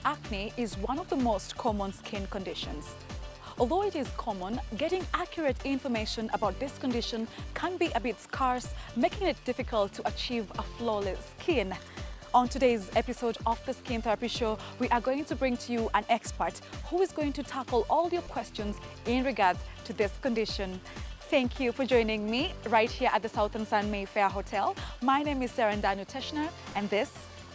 Acne is one of the most common skin conditions. Although it is common, getting accurate information about this condition can be a bit scarce, making it difficult to achieve a flawless skin. On today's episode of the Skin Therapy Show, we are going to bring to you an expert who is going to tackle all your questions in regards to this condition. Thank you for joining me right here at the Southern Sun Mayfair Hotel. My name is Serendanu Teshner, and this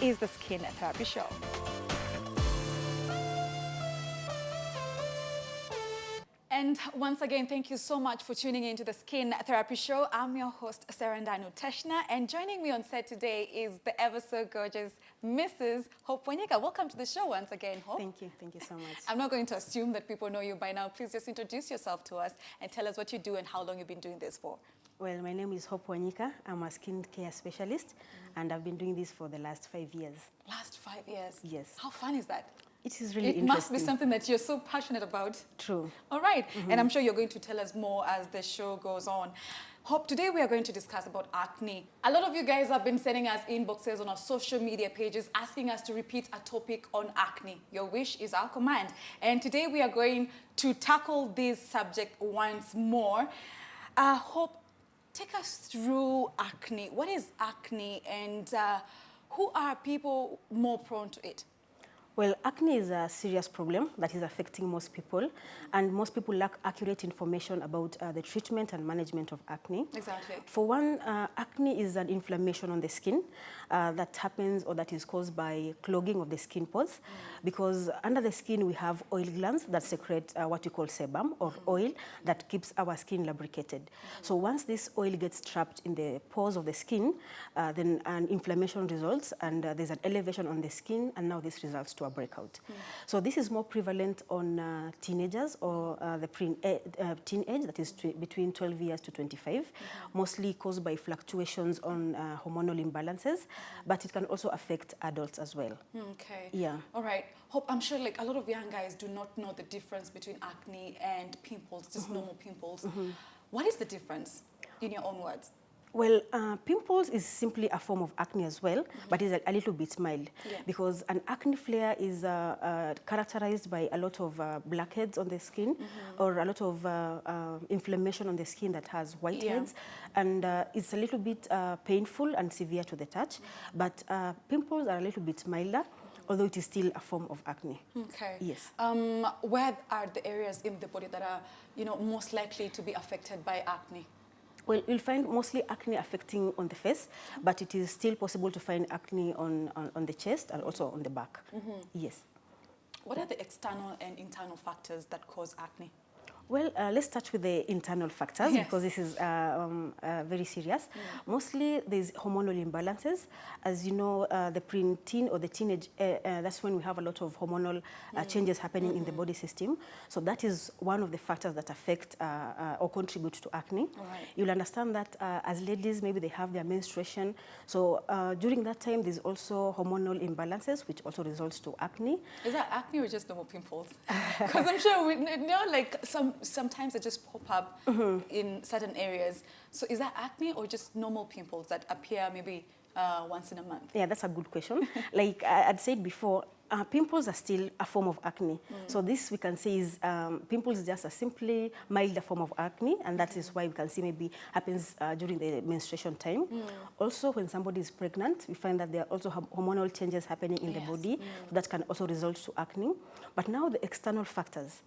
is the Skin Therapy Show. And once again, thank you so much for tuning in to the Skin Therapy Show. I'm your host, Serendanu Teshner, and joining me on set today is the ever so gorgeous Mrs. Hope Wanyika. Welcome to the show once again, Hope. Thank you so much. I'm not going to assume that people know you by now. Please just introduce yourself to us and tell us what you do and how long you've been doing this for. Well, my name is Hope Wanyika. I'm a skin care specialist, and I've been doing this for the last 5 years. Last 5 years? Yes. How fun is that? It is really interesting. It must be something that you're so passionate about. True. All right. And I'm sure you're going to tell us more as the show goes on. Hope, today we are going to discuss about acne. A lot of you guys have been sending us inboxes on our social media pages asking us to repeat a topic on acne. Your wish is our command. And today we are going to tackle this subject once more. Hope, take us through acne. What is acne, and who are people more prone to it? Well, acne is a serious problem that is affecting most people, and most people lack accurate information about the treatment and management of acne. Exactly. For one, acne is an inflammation on the skin that happens or that is caused by clogging of the skin pores, because under the skin we have oil glands that secrete what we call sebum, or oil that keeps our skin lubricated. So once this oil gets trapped in the pores of the skin, then an inflammation results, and there's an elevation on the skin, and now this results to a breakout. So this is more prevalent on teenagers or the teen age, that is between 12 years to 25, mostly caused by fluctuations on hormonal imbalances, but it can also affect adults as well. Okay. Yeah. All right. Hope, I'm sure like a lot of young guys do not know the difference between acne and pimples, just normal pimples. What is the difference, in your own words? Well, pimples is simply a form of acne as well, but it's a little bit mild, because an acne flare is characterized by a lot of blackheads on the skin, or a lot of inflammation on the skin that has whiteheads, and it's a little bit painful and severe to the touch, but pimples are a little bit milder, although it is still a form of acne. Okay. Yes. Where are the areas in the body that are, most likely to be affected by acne? Well, you'll find mostly acne affecting on the face, but it is still possible to find acne on the chest and also on the back. Yes. What are the external and internal factors that cause acne? Well, let's start with the internal factors, because this is very serious. Mostly there's hormonal imbalances. As you know, the preteen or the teenage, that's when we have a lot of hormonal changes happening in the body system. So that is one of the factors that affect or contribute to acne. You'll understand that as ladies, maybe they have their menstruation. So during that time, there's also hormonal imbalances, which also results to acne. Is that acne or just normal pimples? Because I'm sure we know, like, sometimes they just pop up in certain areas. So is that acne or just normal pimples that appear maybe once in a month? Yeah, that's a good question. Like I'd said before, pimples are still a form of acne. So this we can say is pimples is just a simply milder form of acne, and that is why we can see maybe happens during the menstruation time. Also, when somebody is pregnant, we find that there are also hormonal changes happening in the body that can also result to acne. But now the external factors.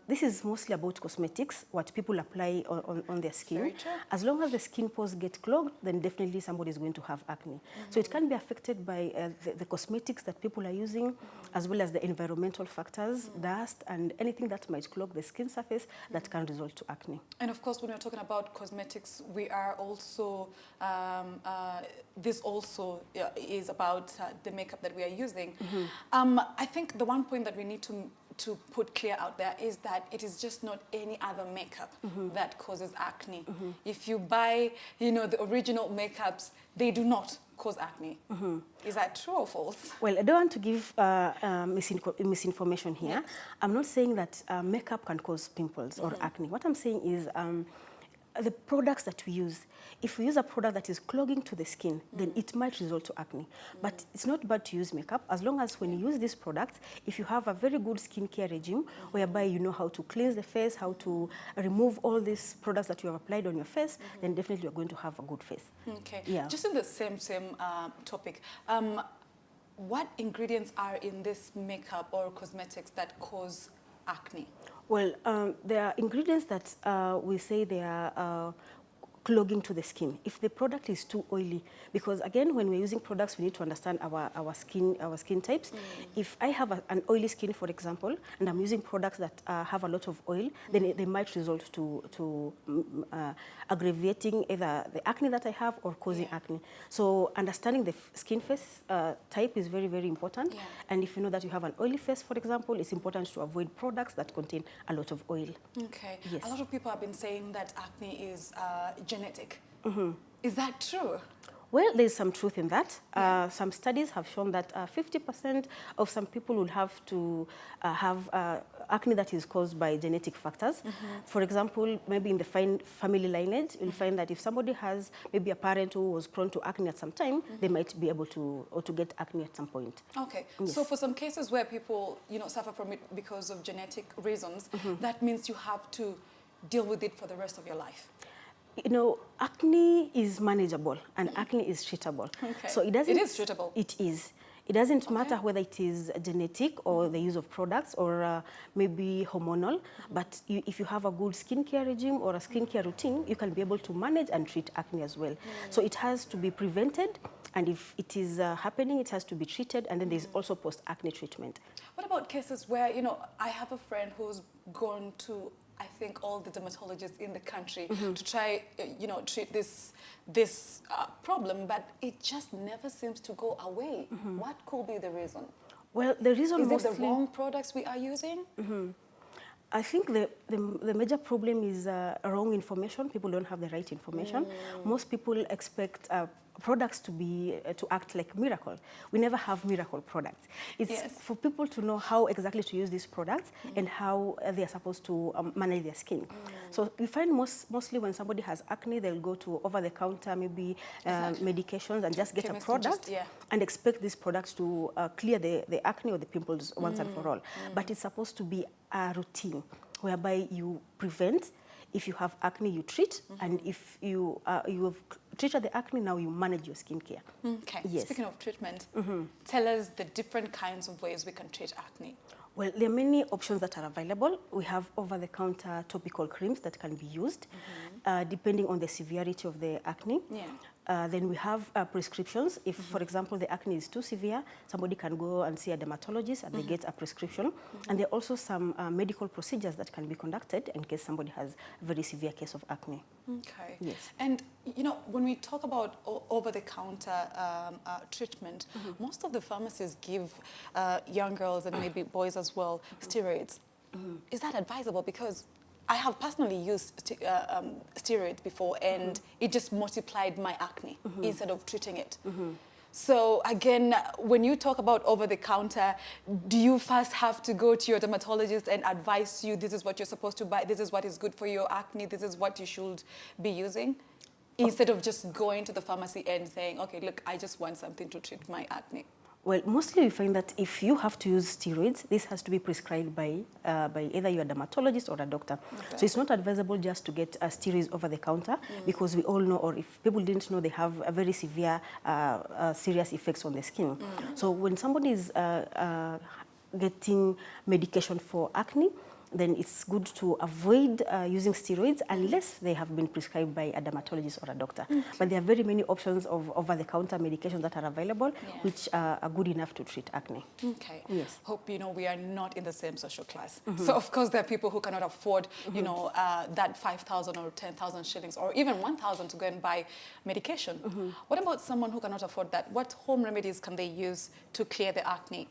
This is mostly about cosmetics, what people apply on their skin. As long as the skin pores get clogged, then definitely somebody is going to have acne. So it can be affected by the cosmetics that people are using, as well as the environmental factors, dust, and anything that might clog the skin surface that can result to acne. And of course, when we're talking about cosmetics, we are also, this also is about the makeup that we are using. I think the one point that we need to put clear out there is that it is just not any other makeup that causes acne. If you buy, the original makeups, they do not cause acne. Is that true or false? Well, I don't want to give misinformation here. I'm not saying that makeup can cause pimples or acne. What I'm saying is the products that we use. If we use a product that is clogging to the skin, then it might result to acne. But it's not bad to use makeup, as long as when you use these products, if you have a very good skincare regime, whereby you know how to cleanse the face, how to remove all these products that you have applied on your face, then definitely you're going to have a good face. Okay. Yeah. Just in the same topic, what ingredients are in this makeup or cosmetics that cause acne? Well, there are ingredients that we say they are clogging to the skin. If the product is too oily, because again, when we're using products, we need to understand our skin types. If I have an oily skin, for example, and I'm using products that have a lot of oil, then they might result to aggravating either the acne that I have or causing acne. So understanding the skin face type is very, very important. Yeah. And if you know that you have an oily face, for example, it's important to avoid products that contain a lot of oil. Okay. Yes. A lot of people have been saying that acne is genetic. Is that true? Well, there's some truth in that. Some studies have shown that 50% of some people will have to have acne that is caused by genetic factors. For example, maybe in the family lineage, you'll find that if somebody has maybe a parent who was prone to acne at some time, they might be able to get acne at some point. Okay. Yes. So for some cases where people, suffer from it because of genetic reasons, that means you have to deal with it for the rest of your life. Acne is manageable and acne is treatable. Okay. So it doesn't. It is treatable. It is. It doesn't matter whether it is genetic or the use of products or maybe hormonal, but if you have a good skincare regime or a skincare routine, you can be able to manage and treat acne as well. So it has to be prevented, and if it is happening, it has to be treated, and then there's also post-acne treatment. What about cases where, I have a friend who's gone to, I think, all the dermatologists in the country to try, treat this problem, but it just never seems to go away. What could be the reason? Well, the reason is mostly... it the wrong products we are using? I think the major problem is wrong information. People don't have the right information. Most people expect products to act like miracle. We never have miracle products. It's for people to know how exactly to use these products and how they are supposed to manage their skin. So we find mostly when somebody has acne, they'll go to over-the-counter maybe medications and just get a product and expect these products to clear the acne or the pimples once and for all. But it's supposed to be a routine whereby you prevent. If you have acne, you treat, and if you have treated the acne, now you manage your skincare. Okay. Yes. Speaking of treatment, tell us the different kinds of ways we can treat acne. Well, there are many options that are available. We have over-the-counter topical creams that can be used, depending on the severity of the acne. Then we have prescriptions. If, for example, the acne is too severe, somebody can go and see a dermatologist and they get a prescription. And there are also some medical procedures that can be conducted in case somebody has a very severe case of acne. Okay. Yes. And, when we talk about over-the-counter treatment, most of the pharmacies give young girls and maybe boys as well steroids. Is that advisable? Because I have personally used steroids before, and it just multiplied my acne instead of treating it. So again, when you talk about over-the-counter, do you first have to go to your dermatologist and advise you, this is what you're supposed to buy, this is what is good for your acne, this is what you should be using? Instead of just going to the pharmacy and saying, okay, look, I just want something to treat my acne. Well, mostly we find that if you have to use steroids, this has to be prescribed by either your dermatologist or a doctor. So it's not advisable just to get steroids over the counter because we all know, or if people didn't know, they have a very severe, serious effects on the skin. So when somebody is getting medication for acne, then it's good to avoid using steroids unless they have been prescribed by a dermatologist or a doctor. But there are very many options of over-the-counter medications that are available, which are good enough to treat acne. Okay. Yes. Hope, we are not in the same social class. So, of course, there are people who cannot afford, that 5,000 or 10,000 shillings or even 1,000 to go and buy medication. What about someone who cannot afford that? What home remedies can they use to clear the acne?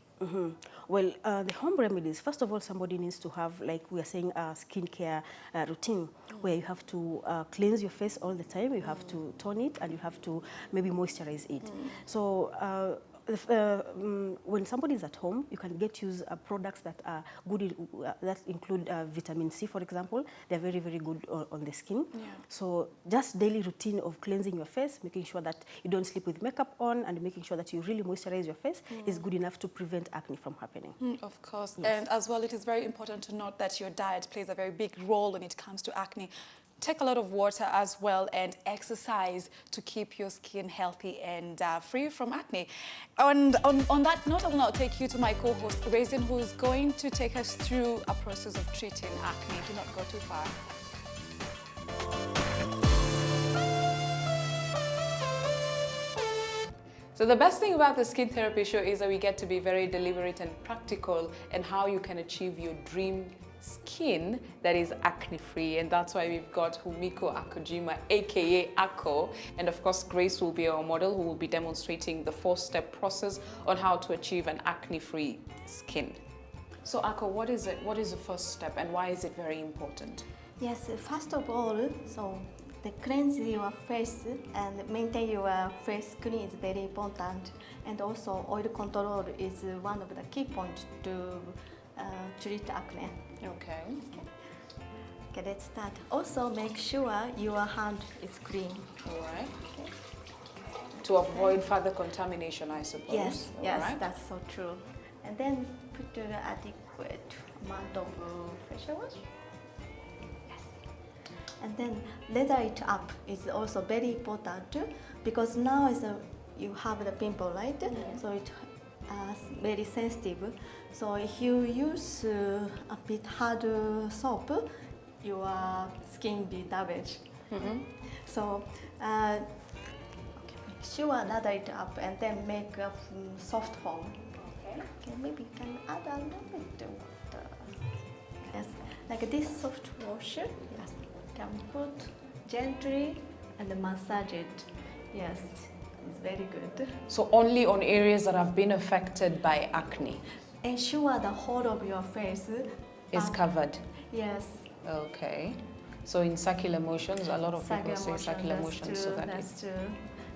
Well, the home remedies, first of all, somebody needs to have, like we are saying, a skincare routine where you have to cleanse your face all the time, you have to tone it, and you have to maybe moisturize it. So when somebody is at home, you can use products that are good, that include vitamin C, for example. They're very, very good on the skin. Yeah. So just daily routine of cleansing your face, making sure that you don't sleep with makeup on, and making sure that you really moisturize your face is good enough to prevent acne from happening. Of course. Yes. And as well, it is very important to note that your diet plays a very big role when it comes to acne. Take a lot of water as well and exercise to keep your skin healthy and free from acne. And on that note, I will now take you to my co-host, Raisin, who's going to take us through a process of treating acne. Do not go too far. So the best thing about the Skin Therapy Show is that we get to be very deliberate and practical in how you can achieve your dream skin that is acne free, and that's why we've got Humiko Akojima, aka Ako, and of course Grace will be our model, who will be demonstrating the 4-step process on how to achieve an acne free skin. So Ako, what is it? What is the first step and why is it very important? Yes, first of all, so the cleanse your face and maintain your face clean is very important, and also oil control is one of the key points to treat acne. Okay. Okay, let's start. Also, make sure your hand is clean. All right. Okay. To avoid further contamination, I suppose. Yes, All yes, right. that's so true. And then put the adequate amount of facial wash. Yes. And then lather it up is also very important because now you have the pimple, right? So it very sensitive. So if you use a bit hard soap, your skin be damaged. So okay, make sure lather it up and then make a soft foam. Okay, maybe you can add a little bit of water. Yes, like this soft wash. Yes, can put gently and massage it. Yes. It's very good. So only on areas that have been affected by acne Ensure the whole of your face is covered. Yes. Okay. So in circular motions, a lot of people say circular motions, so that that's true.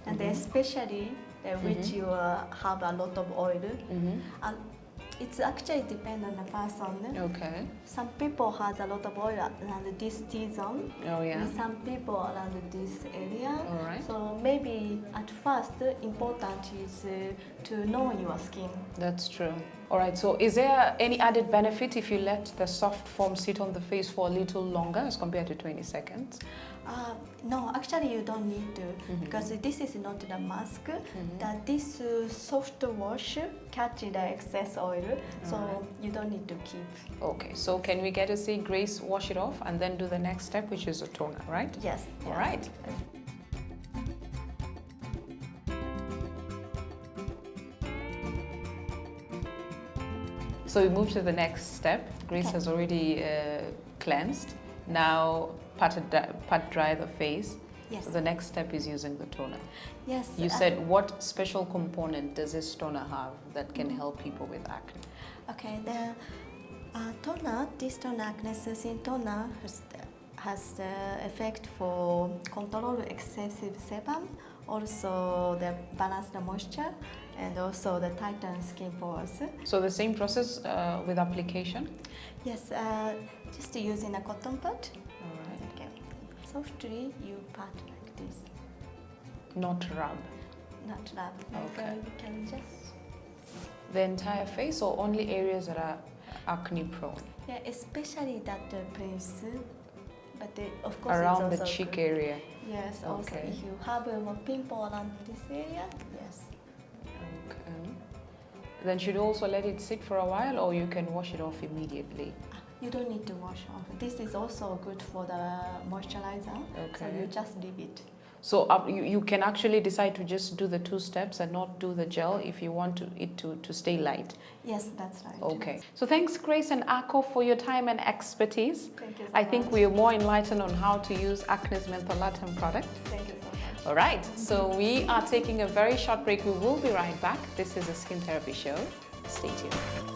And then especially which you have a lot of oil. It's actually depends on the person. Okay. Some people has a lot of oil around this T-zone. Oh yeah. And some people around this area. All right. So maybe at first important is to know your skin. That's true. All right. So is there any added benefit if you let the soft foam sit on the face for a little longer as compared to 20 seconds? No, actually you don't need to because this is not the mask. That this soft wash catch the excess oil, so you don't need to keep. Okay. So can we get to see Grace wash it off and then do the next step, which is a toner, right? Yes. All right. So we move to the next step. Grace has already cleansed. Now pat dry the face. Yes. So the next step is using the toner. Yes. You said what special component does this toner have that can help people with acne? Okay, the toner, this toner, acne soothing toner has the effect for control excessive sebum, also the balance the moisture, and also the tighten skin pores. So the same process with application? Yes, just using a cotton pad. All right. Okay. Softly you pat like this. Not rub. Not rub. Okay. You can just. The entire face or only areas that are acne prone? Yeah, especially that place. But of course Around it's the also cheek good. area? Yes, also Okay. if you have a pimple around this area, yes. Okay. Then should you also let it sit for a while or you can wash it off immediately? You don't need to wash off. This is also good for the moisturizer. So Okay. you just leave it. So you can actually decide to just do the 2 steps and not do the gel if you want it to stay light. Yes, that's right. Okay. So thanks Grace and Ako for your time and expertise. Thank you so I think much. we are more enlightened on how to use Acne's mentholatum product. Thank you so much. All right. So we are taking a very short break. We will be right back. This is a Skin Therapy Show. Stay tuned.